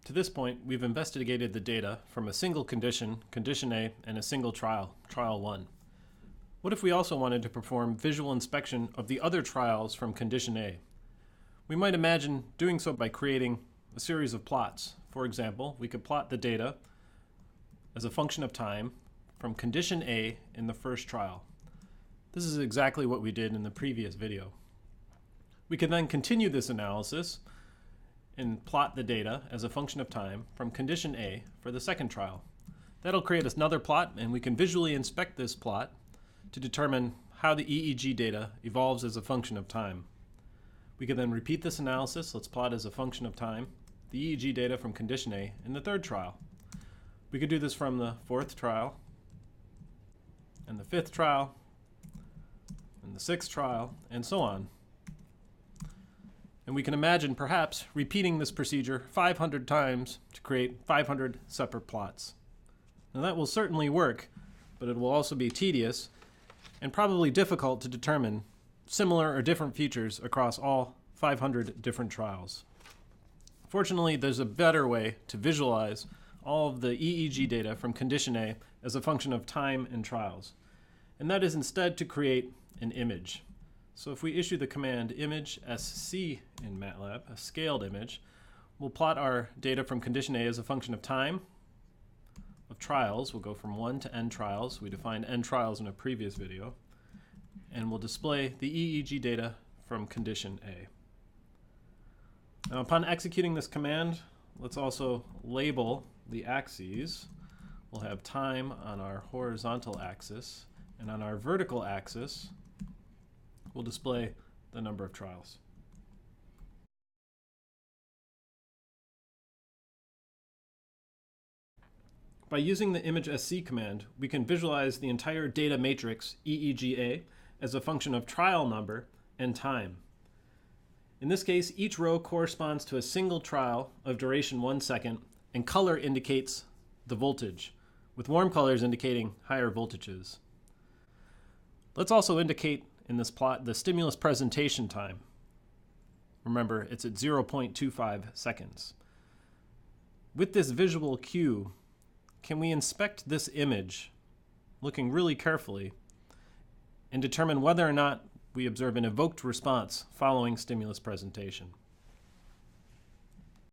To this point, we've investigated the data from a single condition, condition A, and a single trial, trial 1. What if we also wanted to perform visual inspection of the other trials from condition A? We might imagine doing so by creating a series of plots. For example, we could plot the data as a function of time from condition A in the first trial. This is exactly what we did in the previous video. We can then continue this analysis and plot the data as a function of time from condition A for the second trial. That'll create another plot, and we can visually inspect this plot to determine how the EEG data evolves as a function of time. We can then repeat this analysis. Let's plot as a function of time the EEG data from condition A in the third trial. We could do this from the fourth trial, and the fifth trial, and the sixth trial, and so on. And we can imagine perhaps repeating this procedure 500 times to create 500 separate plots. Now that will certainly work, but it will also be tedious and probably difficult to determine similar or different features across all 500 different trials. Fortunately, there's a better way to visualize all of the EEG data from condition A as a function of time and trials, and that is instead to create an image. So if we issue the command image sc in MATLAB, a scaled image, we'll plot our data from condition A as a function of time, of trials. We'll go from 1 to n trials. We defined n trials in a previous video. And we'll display the EEG data from condition A. Now, upon executing this command, let's also label the axes. We'll have time on our horizontal axis, and on our vertical axis, we'll display the number of trials. By using the image sc command, we can visualize the entire data matrix EEGA as a function of trial number and time. In this case, each row corresponds to a single trial of duration 1 second, and color indicates the voltage, with warm colors indicating higher voltages. Let's also indicate in this plot the stimulus presentation time. Remember, it's at 0.25 seconds. With this visual cue, can we inspect this image, looking really carefully, and determine whether or not we observe an evoked response following stimulus presentation?